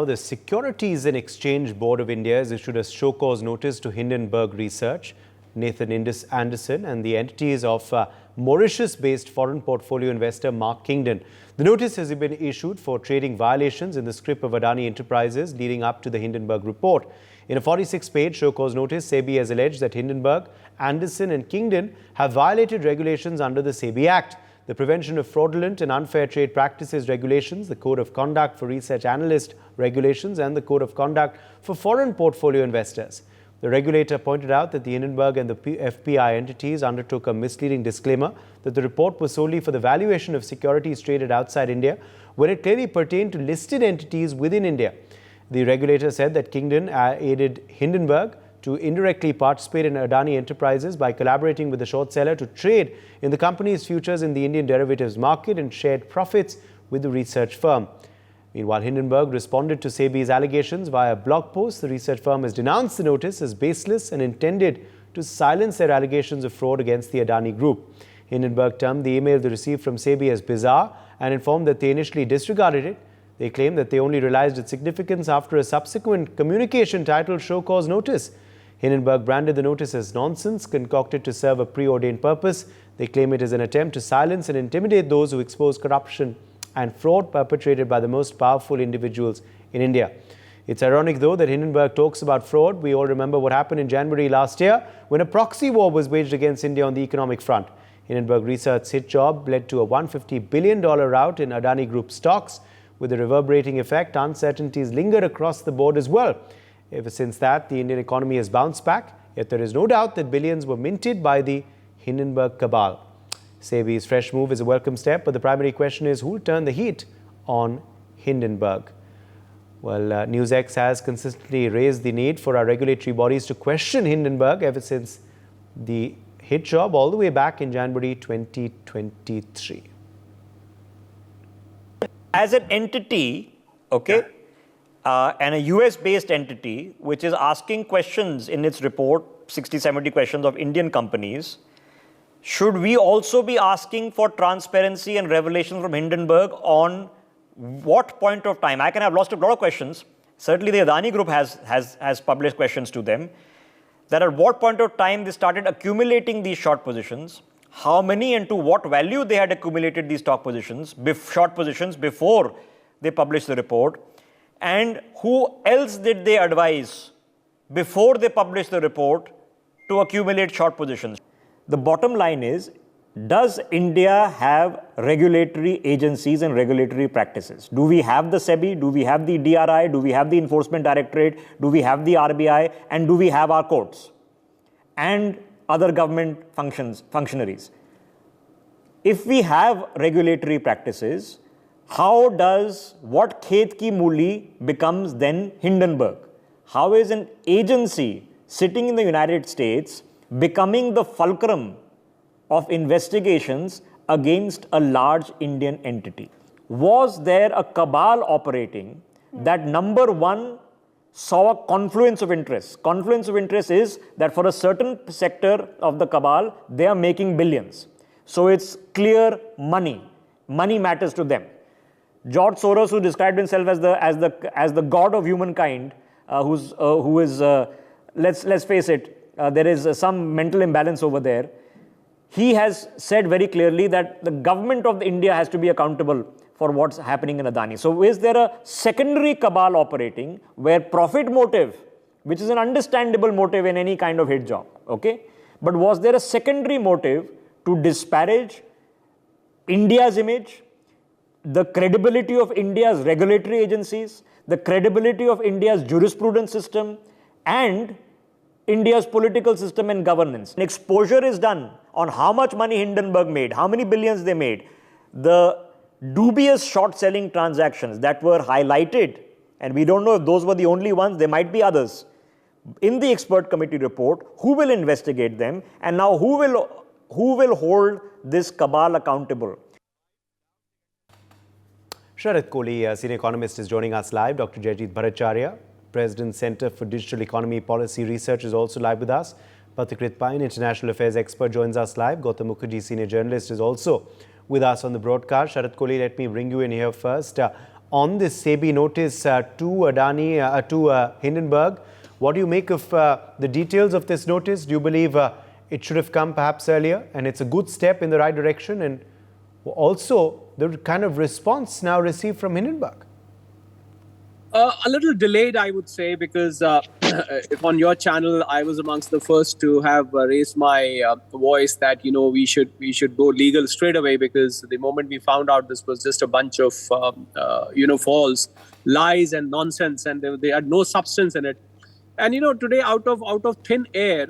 The Securities and Exchange Board of India has issued a show cause notice to Hindenburg Research, Nathan Anderson, and the entities of Mauritius-based foreign portfolio investor Mark Kingdon. The notice has been issued for trading violations in the scrip of Adani Enterprises leading up to the Hindenburg report. In a 46-page show cause notice, SEBI has alleged that Hindenburg, Anderson and Kingdon have violated regulations under the SEBI Act, the Prevention of Fraudulent and Unfair Trade Practices Regulations, the Code of Conduct for Research Analyst Regulations, and the Code of Conduct for Foreign Portfolio Investors. The regulator pointed out that the Hindenburg and the FPI entities undertook a misleading disclaimer that the report was solely for the valuation of securities traded outside India, when it clearly pertained to listed entities within India. The regulator said that Kingdon aided Hindenburg to indirectly participate in Adani Enterprises by collaborating with the short seller to trade in the company's futures in the Indian derivatives market and shared profits with the research firm. Meanwhile, Hindenburg responded to SEBI's allegations via a blog post. The research firm has denounced the notice as baseless and intended to silence their allegations of fraud against the Adani Group. Hindenburg termed the email they received from SEBI as bizarre and informed that they initially disregarded it. They claim that they only realized its significance after a subsequent communication titled Show Cause Notice. Hindenburg branded the notice as nonsense, concocted to serve a preordained purpose. They claim it is an attempt to silence and intimidate those who expose corruption and fraud perpetrated by the most powerful individuals in India. It's ironic, though, that Hindenburg talks about fraud. We all remember what happened in January last year when a proxy war was waged against India on the economic front. Hindenburg Research's hit job led to a $150 billion rout in Adani Group stocks. With the reverberating effect, uncertainties lingered across the board as well. Ever since that, the Indian economy has bounced back, yet there is no doubt that billions were minted by the Hindenburg cabal. SEBI's fresh move is a welcome step, but the primary question is who will turn the heat on Hindenburg? Well, NewsX has consistently raised the need for our regulatory bodies to question Hindenburg ever since the hit job all the way back in January 2023. As an entity, okay, and a US-based entity which is asking questions in its report, 60-70 questions of Indian companies, should we also be asking for transparency and revelation from Hindenburg on what point of time? I can have lost a lot of questions. Certainly the Adani Group has published questions to them. That at what point of time they started accumulating these short positions, how many and to what value they had accumulated these short positions before they published the report, and who else did they advise before they published the report to accumulate short positions. The bottom line is, does India have regulatory agencies and regulatory practices? Do we have the SEBI? Do we have the DRI? Do we have the Enforcement Directorate? Do we have the RBI? And do we have our courts and other government functionaries? If we have regulatory practices, how does what Khet Ki Mooli becomes then Hindenburg? How is an agency sitting in the United States becoming the fulcrum of investigations against a large Indian entity? Was there a cabal operating that, number one, saw a confluence of interests? Confluence of interest is that for a certain sector of the cabal, they are making billions. So it's clear money. Money matters to them. George Soros, who described himself as the god of humankind, who is let's face it, there is some mental imbalance over there. He has said very clearly that the government of India has to be accountable for what's happening in Adani. So is there a secondary cabal operating where profit motive, which is an understandable motive in any kind of hit job, okay? But was there a secondary motive to disparage India's image, the credibility of India's regulatory agencies, the credibility of India's jurisprudence system, and India's political system and governance? An exposure is done on how much money Hindenburg made, how many billions they made, the dubious short-selling transactions that were highlighted, and we don't know if those were the only ones, there might be others, in the expert committee report. Who will investigate them, and now who will hold this cabal accountable? Sharat Kohli, senior economist, is joining us live. Dr. Jayajit Bhattacharya, President, Center for Digital Economy Policy Research, is also live with us. Pathikrit Pain, International Affairs expert, joins us live. Gautam Mukherjee, senior journalist, is also with us on the broadcast. Sharat Kohli, let me bring you in here first. on this SEBI notice to Hindenburg. What do you make of the details of this notice? Do you believe it should have come perhaps earlier, and it's a good step in the right direction? And also the kind of response now received from Hindenburg? A little delayed, I would say, because if on your channel, I was amongst the first to have raised my voice that, we should go legal straight away, because the moment we found out this was just a bunch of, false lies and nonsense, and they had no substance in it. And, today out of thin air,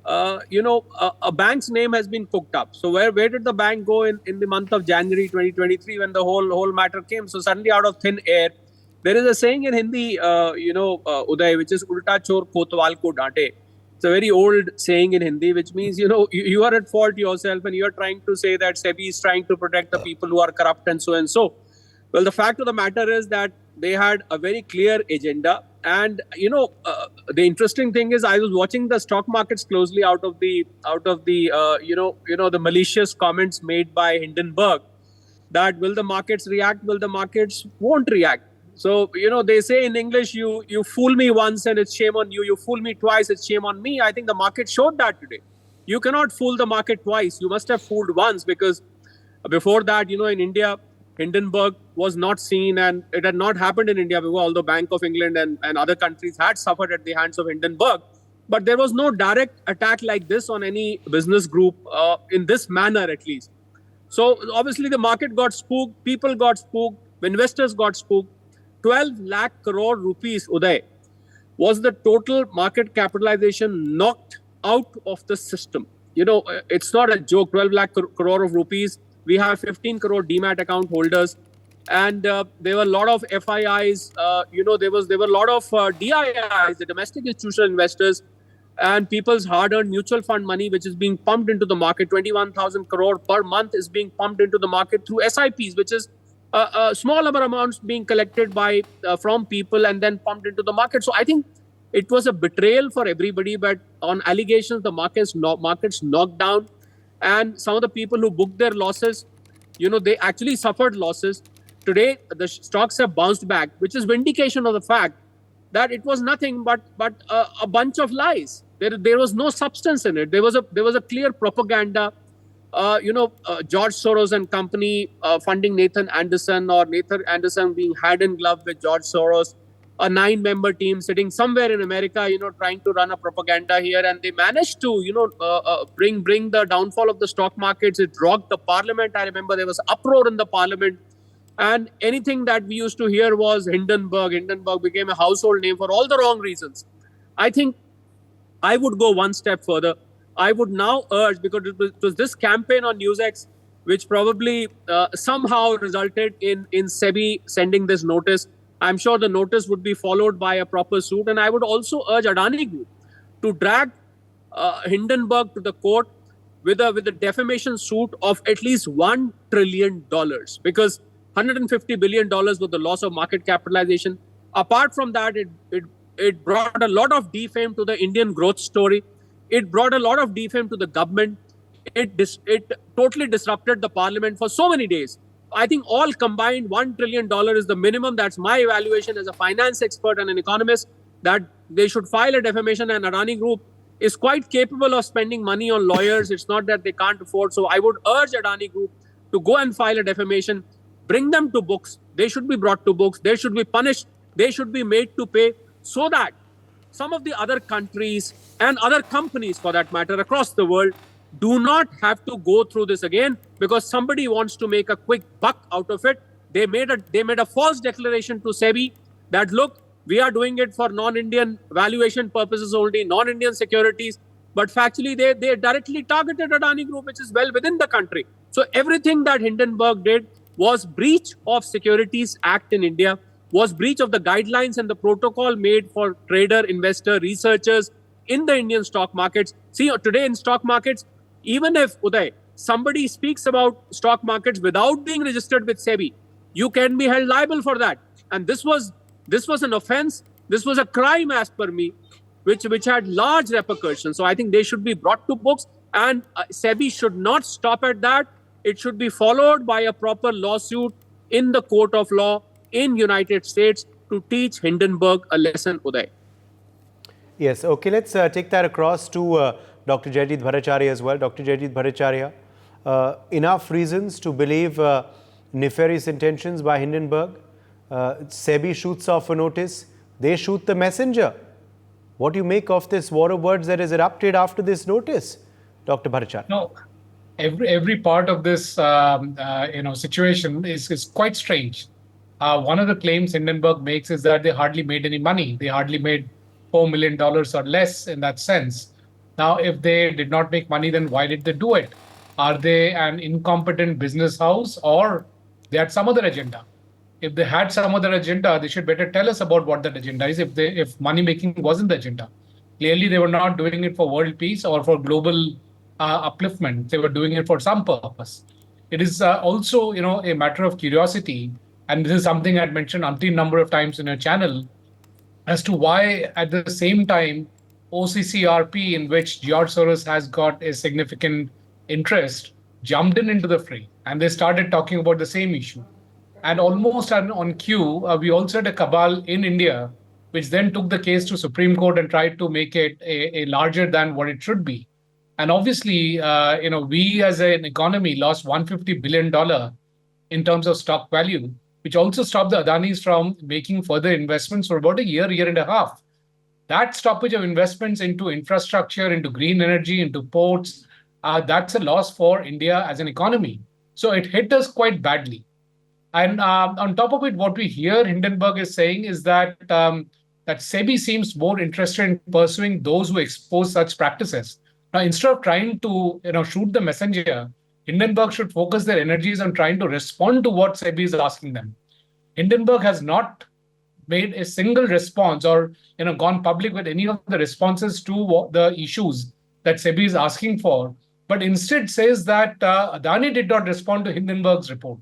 a bank's name has been cooked up. So where did the bank go in the month of January 2023 when the whole matter came? So suddenly out of thin air, there is a saying in Hindi, Uday, which is "Ulta chor kotwal ko dante." It's a very old saying in Hindi, which means, you are at fault yourself, and you are trying to say that SEBI is trying to protect the people who are corrupt and so and so. Well, the fact of the matter is that they had a very clear agenda. And, the interesting thing is, I was watching the stock markets closely out of the the malicious comments made by Hindenburg, that will the markets react? Will the markets won't react? So, they say in English, you fool me once and it's shame on you. You fool me twice, it's shame on me. I think the market showed that today. You cannot fool the market twice. You must have fooled once, because before that, in India, Hindenburg was not seen, and it had not happened in India before, although Bank of England and other countries had suffered at the hands of Hindenburg. But there was no direct attack like this on any business group in this manner, at least. So obviously the market got spooked, people got spooked, investors got spooked. 12 lakh crore rupees, Uday, was the total market capitalization knocked out of the system. It's not a joke, 12 lakh crore of rupees. We have 15 crore demat account holders, and there were a lot of FIIs. There were a lot of DIIs, the domestic institutional investors, and people's hard-earned mutual fund money, which is being pumped into the market. 21,000 crore per month is being pumped into the market through SIPs, which is small number amounts being collected from people and then pumped into the market. So I think it was a betrayal for everybody. But on allegations, the markets knocked down. And some of the people who booked their losses, they actually suffered losses. Today, the stocks have bounced back, which is vindication of the fact that it was nothing but a bunch of lies. There was no substance in it. There was a clear propaganda. George Soros and company funding Nathan Anderson, or Nathan Anderson being hand in glove with George Soros. A 9-member team sitting somewhere in America, trying to run a propaganda here, and they managed to, bring the downfall of the stock markets. It rocked the parliament. I remember there was uproar in the parliament, and anything that we used to hear was Hindenburg. Hindenburg became a household name for all the wrong reasons. I think I would go one step further. I would now urge, because it was this campaign on NewsX which probably somehow resulted in SEBI sending this notice. I'm sure the notice would be followed by a proper suit. And I would also urge Adani Group to drag Hindenburg to the court with a defamation suit of at least $1 trillion, because $150 billion was the loss of market capitalization. Apart from that, it brought a lot of defame to the Indian growth story. It brought a lot of defame to the government. It totally disrupted the parliament for so many days. I think all combined, $1 trillion is the minimum. That's my evaluation as a finance expert and an economist, that they should file a defamation, and Adani Group is quite capable of spending money on lawyers. It's not that they can't afford. So I would urge Adani Group to go and file a defamation, bring them to books. They should be brought to books. They should be punished. They should be made to pay, so that some of the other countries and other companies, for that matter, across the world, do not have to go through this again, because somebody wants to make a quick buck out of it. They made a false declaration to SEBI that, look, we are doing it for non-Indian valuation purposes only, non-Indian securities. But factually, they directly targeted Adani Group, which is well within the country. So everything that Hindenburg did was breach of Securities Act in India, was breach of the guidelines and the protocol made for trader, investor, researchers in the Indian stock markets. See, today in stock markets, even if, Uday, somebody speaks about stock markets without being registered with SEBI, you can be held liable for that. And this was an offense. This was a crime, as per me, which had large repercussions. So I think they should be brought to books, and SEBI should not stop at that. It should be followed by a proper lawsuit in the court of law, in United States to teach Hindenburg a lesson, Uday. Yes, okay, let's take that across to Dr. Jayajit Bhattacharya as well. Dr. Jayajit Bhattacharya, enough reasons to believe nefarious intentions by Hindenburg. SEBI shoots off a notice. They shoot the messenger. What do you make of this war of words that has erupted after this notice, Dr. Bhattacharya? No, every part of this situation is quite strange. One of the claims Hindenburg makes is that they hardly made any money. They hardly made $4 million or less in that sense. Now, if they did not make money, then why did they do it? Are they an incompetent business house, or they had some other agenda? If they had some other agenda, they should better tell us about what that agenda is if money making wasn't the agenda. Clearly, they were not doing it for world peace or for global upliftment. They were doing it for some purpose. It is also, a matter of curiosity, and this is something I'd mentioned umpteen number of times in your channel, as to why at the same time OCCRP, in which George Soros has got a significant interest, jumped into the fray, and they started talking about the same issue. And almost on cue, we also had a cabal in India, which then took the case to Supreme Court and tried to make it a larger than what it should be. And obviously, we as an economy lost $150 billion in terms of stock value, which also stopped the Adanis from making further investments for about a year and a half. That stoppage of investments into infrastructure, into green energy, into ports, that's a loss for India as an economy. So it hit us quite badly. And on top of it, what we hear Hindenburg is saying is that that SEBI seems more interested in pursuing those who expose such practices. Now, instead of trying to shoot the messenger, Hindenburg should focus their energies on trying to respond to what SEBI is asking them. Hindenburg has not made a single response or gone public with any of the responses to the issues that SEBI is asking for, but instead says that Adani did not respond to Hindenburg's report.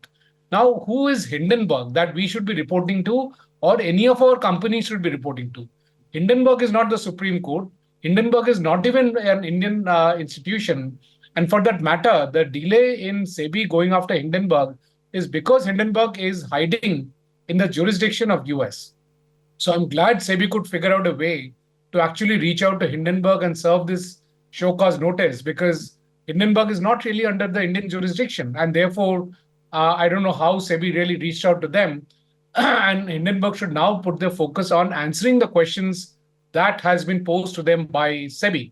Now, who is Hindenburg that we should be reporting to, or any of our companies should be reporting to? Hindenburg is not the Supreme Court. Hindenburg is not even an Indian institution. And for that matter, the delay in SEBI going after Hindenburg is because Hindenburg is hiding in the jurisdiction of US. So I'm glad SEBI could figure out a way to actually reach out to Hindenburg and serve this show cause notice, because Hindenburg is not really under the Indian jurisdiction. And therefore, I don't know how SEBI really reached out to them. And Hindenburg should now put their focus on answering the questions that has been posed to them by SEBI.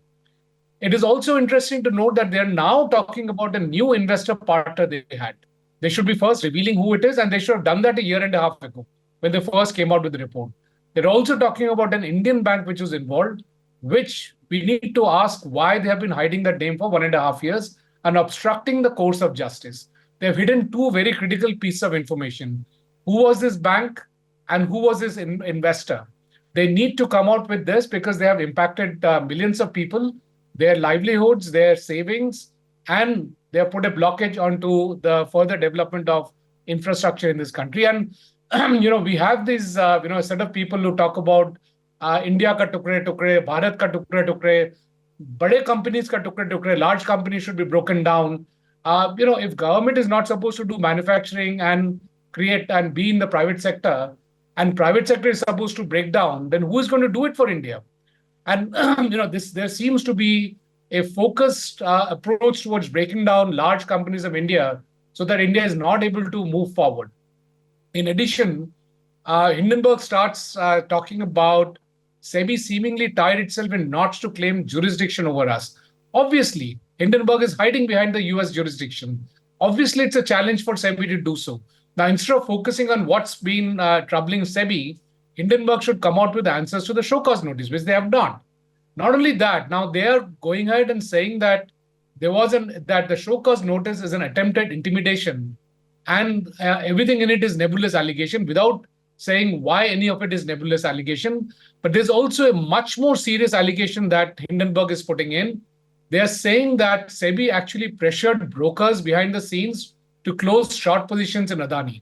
It is also interesting to note that they are now talking about a new investor partner they had. They should be first revealing who it is, and they should have done that a year and a half ago when they first came out with the report. They're also talking about an Indian bank which was involved, which we need to ask why they have been hiding that name for 1.5 years and obstructing the course of justice. They've hidden two very critical pieces of information. Who was this bank and who was this investor? They need to come out with this because they have impacted millions of people, their livelihoods, their savings, and they have put a blockage onto the further development of infrastructure in this country. And we have these a set of people who talk about India ka tukre tukre, Bharat ka tukre tukre, bade companies ka tukre tukre, large companies should be broken down. If government is not supposed to do manufacturing and create and be in the private sector, and private sector is supposed to break down, then who is going to do it for India? And there seems to be a focused approach towards breaking down large companies of India so that India is not able to move forward. In addition, Hindenburg starts talking about SEBI seemingly tied itself in knots to claim jurisdiction over us. Obviously, Hindenburg is hiding behind the US jurisdiction. Obviously, it's a challenge for SEBI to do so. Now, instead of focusing on what's been troubling SEBI, Hindenburg should come out with answers to the show cause notice, which they have not. Not only that, now they are going ahead and saying that that the show cause notice is an attempted intimidation, and everything in it is nebulous allegation, without saying why any of it is nebulous allegation. But there's also a much more serious allegation that Hindenburg is putting in. They are saying that SEBI actually pressured brokers behind the scenes to close short positions in Adani.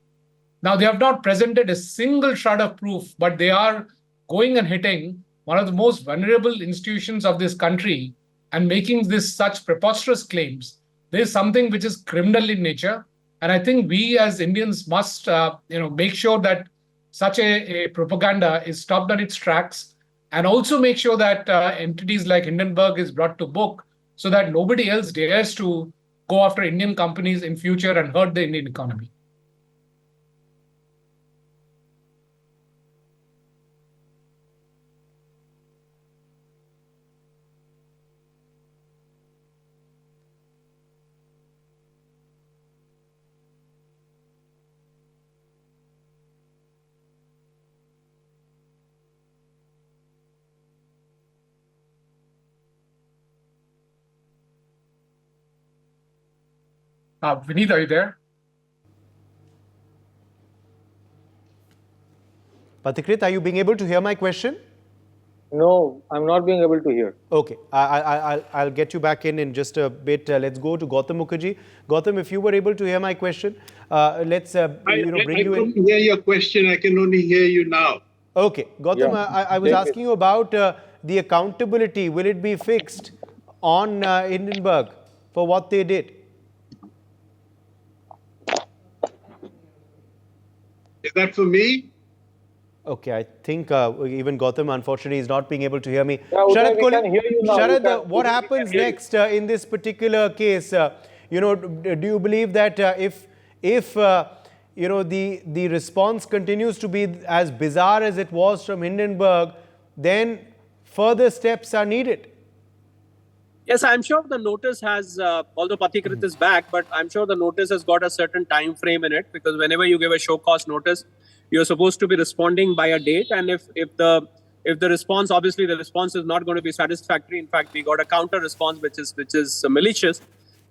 Now, they have not presented a single shred of proof, but they are going and hitting one of the most vulnerable institutions of this country and making this such preposterous claims. There is something which is criminal in nature. And I think we as Indians must make sure that such a propaganda is stopped on its tracks, and also make sure that entities like Hindenburg is brought to book so that nobody else dares to go after Indian companies in future and hurt the Indian economy. Vineet, are you there? Pathikrit, are you being able to hear my question? No, I'm not being able to hear. Okay, I'll get you back in just a bit. Let's go to Gautam Mukherjee. Gautam, if you were able to hear my question, let's bring you in. I couldn't hear your question. I can only hear you now. Okay, Gautam, Yeah. I was asking you about the accountability. Will it be fixed on Hindenburg for what they did? Is that for me? Okay, I think even Gautam, unfortunately, is not being able to hear me. Yeah, Uday, Sharad, we can hear you now. Sharad, what We can happens hear you. next in this particular case? Do you believe that if the response continues to be as bizarre as it was from Hindenburg, then further steps are needed? Yes, I'm sure the notice has, although Pathikrit is back, but I'm sure the notice has got a certain time frame in it, because whenever you give a show cause notice, you're supposed to be responding by a date. And if the response, obviously the response is not going to be satisfactory. In fact, we got a counter response which is malicious.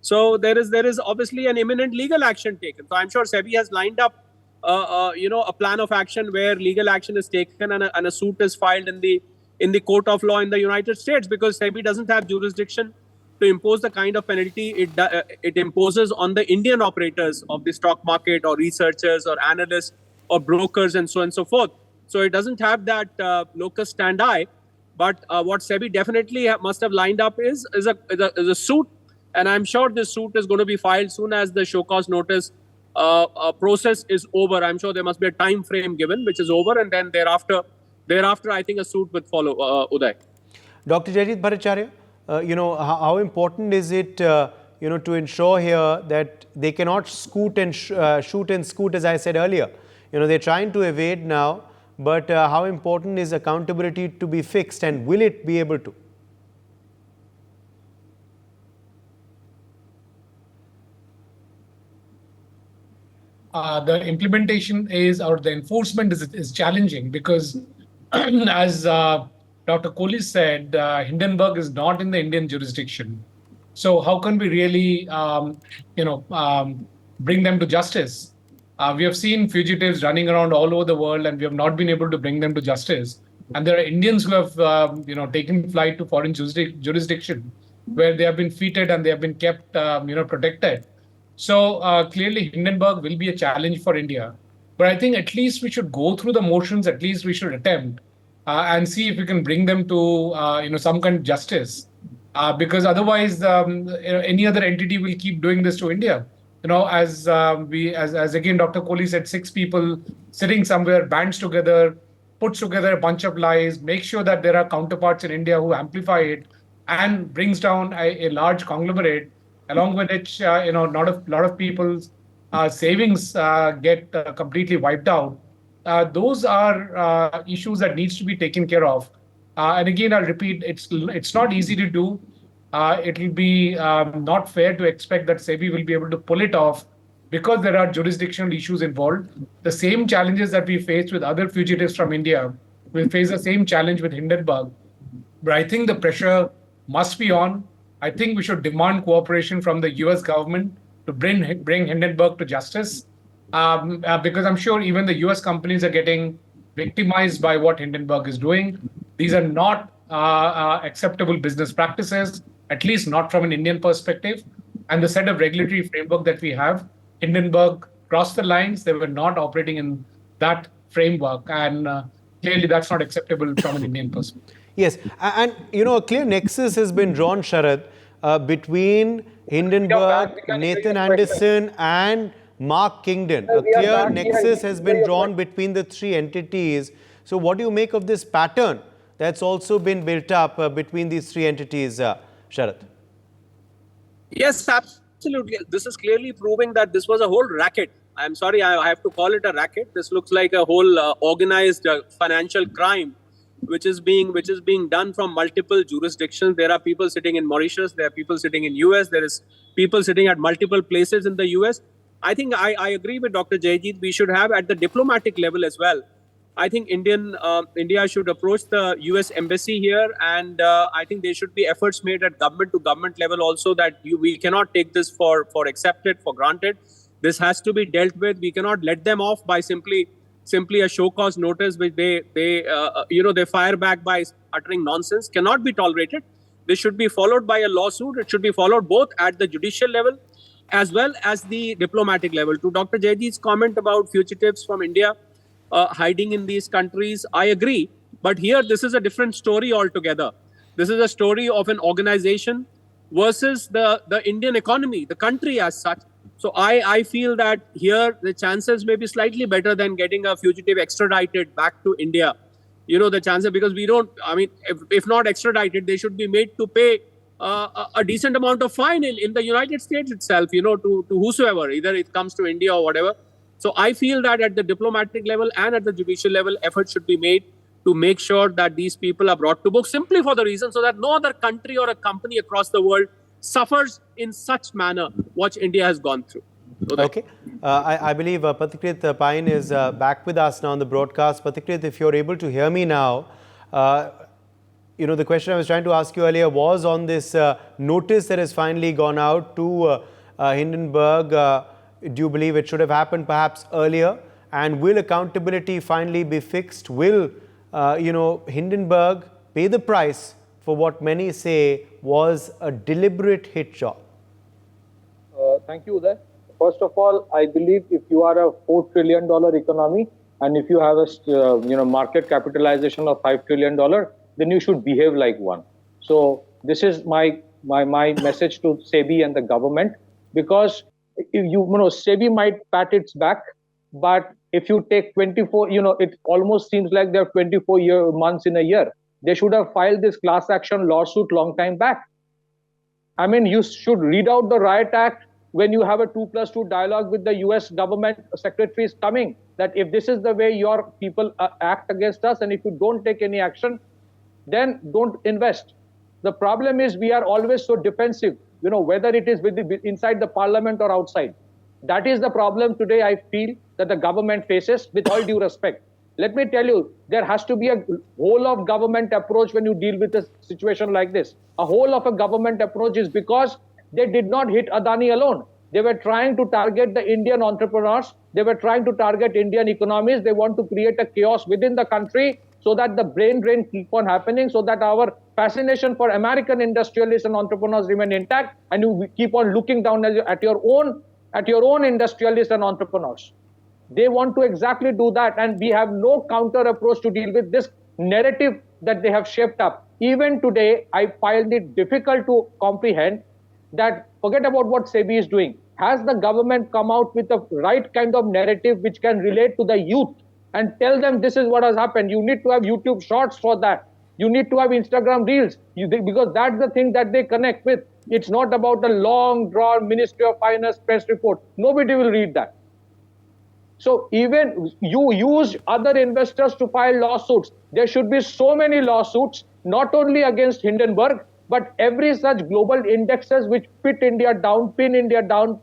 So there is obviously an imminent legal action taken. So I'm sure SEBI has lined up a plan of action where legal action is taken and a suit is filed in the court of law in the United States, because SEBI doesn't have jurisdiction to impose the kind of penalty it imposes on the Indian operators of the stock market, or researchers, or analysts, or brokers, and so on and so forth. So it doesn't have that locus standi. But what SEBI definitely must have lined up is a suit, and I'm sure this suit is going to be filed soon as the show cause notice process is over. I'm sure there must be a time frame given, which is over, and then thereafter, I think a suit would follow. Uday. Dr. Jaideep Bhattacharya, how important is it, to ensure here that they cannot shoot and scoot, as I said earlier? They're trying to evade now, but how important is accountability to be fixed, and will it be able to? The implementation or the enforcement is challenging, because as Dr. Kohli said, Hindenburg is not in the Indian jurisdiction. So how can we really, bring them to justice? We have seen fugitives running around all over the world, and we have not been able to bring them to justice. And there are Indians who have, taken flight to foreign jurisdiction, where they have been feted and they have been kept, protected. So clearly, Hindenburg will be a challenge for India. But I think at least we should go through the motions. At least we should attempt and see if we can bring them to, some kind of justice. Because otherwise, any other entity will keep doing this to India. As again, Dr. Kohli said, 6 people sitting somewhere, bands together, puts together a bunch of lies, makes sure that there are counterparts in India who amplify it, and brings down a large conglomerate, along with which, a lot of people's savings get completely wiped out. Those are issues that needs to be taken care of. And again, I'll repeat, it's not easy to do. It will be not fair to expect that SEBI will be able to pull it off, because there are jurisdictional issues involved. The same challenges that we faced with other fugitives from India, we'll face the same challenge with Hindenburg. But I think the pressure must be on. I think we should demand cooperation from the US government to bring Hindenburg to justice, because I'm sure even the US companies are getting victimized by what Hindenburg is doing. These are not acceptable business practices, at least not from an Indian perspective. And the set of regulatory framework that we have, Hindenburg crossed the lines. They were not operating in that framework. And clearly that's not acceptable from an Indian perspective. Yes, and a clear nexus has been drawn, Sharad, between Hindenburg, Nathan Anderson, and Mark Kingdon. A We are clear back. nexus has been Yeah. drawn between the three entities. So what do you make of this pattern that's also been built up between these three entities, Sharad? Yes, absolutely. This is clearly proving that this was a whole racket. I'm sorry, I have to call it a racket. This looks like a whole organized financial crime, which is being done from multiple jurisdictions. There are people sitting in Mauritius. There are people sitting in US. There is people sitting at multiple places in the US. I think I agree with Dr. Jayjeet. We should have at the diplomatic level as well. I think India should approach the U.S. embassy here, and I think there should be efforts made at government to government level also that we cannot take this for accepted, for granted. This has to be dealt with. We cannot let them off by simply a show cause notice, which they fire back by uttering nonsense. Cannot be tolerated. This should be followed by a lawsuit. It should be followed both at the judicial level as well as the diplomatic level. To Dr. Jayjeet's comment about fugitives from India hiding in these countries, I agree. But here, this is a different story altogether. This is a story of an organization versus the Indian economy, the country as such. So I feel that here the chances may be slightly better than getting a fugitive extradited back to India. The chances, because we don't, if not extradited, they should be made to pay a decent amount of fine in the United States itself, to whosoever, either it comes to India or whatever. So I feel that at the diplomatic level and at the judicial level, efforts should be made to make sure that these people are brought to book, simply for the reason so that no other country or a company across the world suffers in such manner what India has gone through. Okay. I believe Pathikrit Pine is back with us now on the broadcast. Pathikrit, if you're able to hear me now, the question I was trying to ask you earlier was on this notice that has finally gone out to Hindenburg. Do you believe it should have happened perhaps earlier? And will accountability finally be fixed? Will, Hindenburg pay the price for what many say was a deliberate hit job? Thank you, Uday. First of all, I believe if you are a $4 trillion economy and if you have a market capitalization of $5 trillion, then you should behave like one. So this is my message to SEBI and the government, because SEBI might pat its back, but if you take 24, it almost seems like there are 24 months in a year. They should have filed this class action lawsuit long time back. You should read out the Riot Act when you have a 2+2 dialogue with the US government secretaries coming, that if this is the way your people act against us, and if you don't take any action, then don't invest. The problem is we are always so defensive, whether it is inside the parliament or outside. That is the problem today, I feel, that the government faces, with all due respect. Let me tell you, there has to be a whole of government approach when you deal with a situation like this. A whole of a government approach is because they did not hit Adani alone. They were trying to target the Indian entrepreneurs. They were trying to target Indian economies. They want to create a chaos within the country so that the brain drain keep on happening, so that our fascination for American industrialists and entrepreneurs remain intact, and you keep on looking down at your own industrialists and entrepreneurs. They want to exactly do that, and we have no counter approach to deal with this narrative that they have shaped up. Even today, I find it difficult to comprehend that, forget about what SEBI is doing. Has the government come out with the right kind of narrative which can relate to the youth and tell them this is what has happened? You need to have YouTube shorts for that. You need to have Instagram reels, because that's the thing that they connect with. It's not about the long drawn Ministry of Finance press report. Nobody will read that. So even you use other investors to file lawsuits. There should be so many lawsuits, not only against Hindenburg, but every such global indexes which pin India down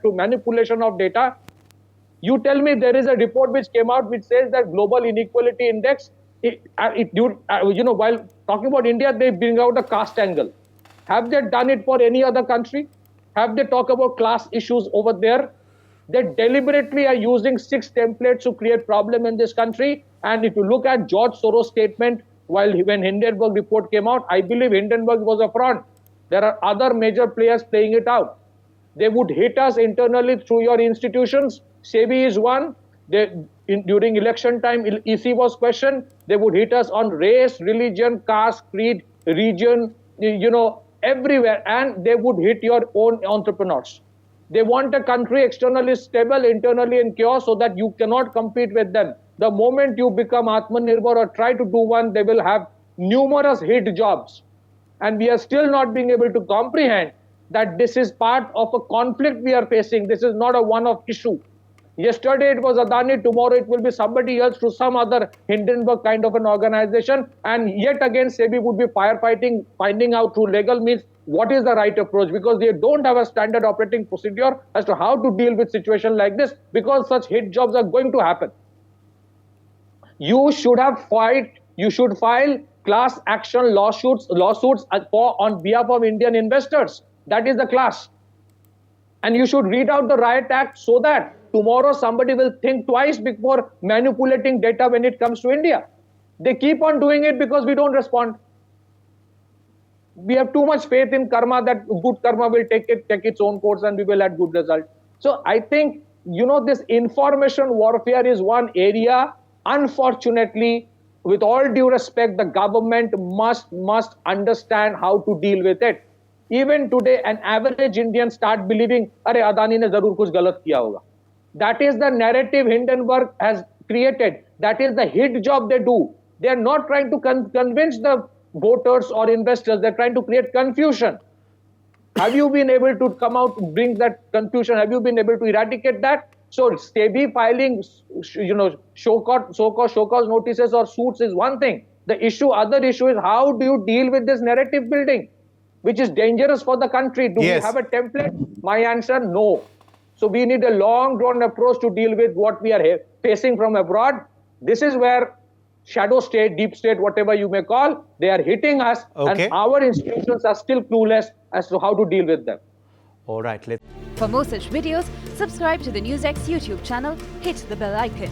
through manipulation of data. You tell me there is a report which came out which says that global inequality index, while talking about India, they bring out the caste angle. Have they done it for any other country? Have they talked about class issues over there? They deliberately are using 6 templates to create problem in this country. And if you look at George Soros' statement, when Hindenburg report came out, I believe Hindenburg was a fraud. There are other major players playing it out. They would hit us internally through your institutions. SEBI is one. During election time, EC was questioned. They would hit us on race, religion, caste, creed, region, everywhere. And they would hit your own entrepreneurs. They want a country externally stable, internally in chaos, so that you cannot compete with them. The moment you become Atmanirbhar or try to do one, they will have numerous hit jobs. And we are still not being able to comprehend that this is part of a conflict we are facing. This is not a one-off issue. Yesterday it was Adani, tomorrow it will be somebody else through some other Hindenburg kind of an organization. And yet again, SEBI would be firefighting, finding out through legal means what is the right approach, because they don't have a standard operating procedure as to how to deal with situations like this, because such hit jobs are going to happen. You should file class action lawsuits on behalf of Indian investors. That is the class. And you should read out the Riot Act so that tomorrow somebody will think twice before manipulating data when it comes to India. They keep on doing it because we don't respond. We have too much faith in karma that good karma will take its own course and we will have good results. So I think, this information warfare is one area. Unfortunately, with all due respect, the government must understand how to deal with it. Even today, an average Indian start believing, "Arey, Adani ne zarur kuch galat kiya hoga." That is the narrative Hindenburg has created. That is the hit job they do. They are not trying to convince the voters or investors. They're trying to create confusion. Have you been able to come out and bring that confusion? Have you been able to eradicate that? So SEBI filing, so-called show cause notices or suits is one thing. Other issue is how do you deal with this narrative building, which is dangerous for the country? Do we have a template? My answer, no. So we need a long drawn approach to deal with what we are facing from abroad. This is where shadow state, deep state, whatever you may call, they are hitting us, and our institutions are still clueless as to how to deal with them. All right. For more such videos, subscribe to the NewsX YouTube channel, hit the bell icon.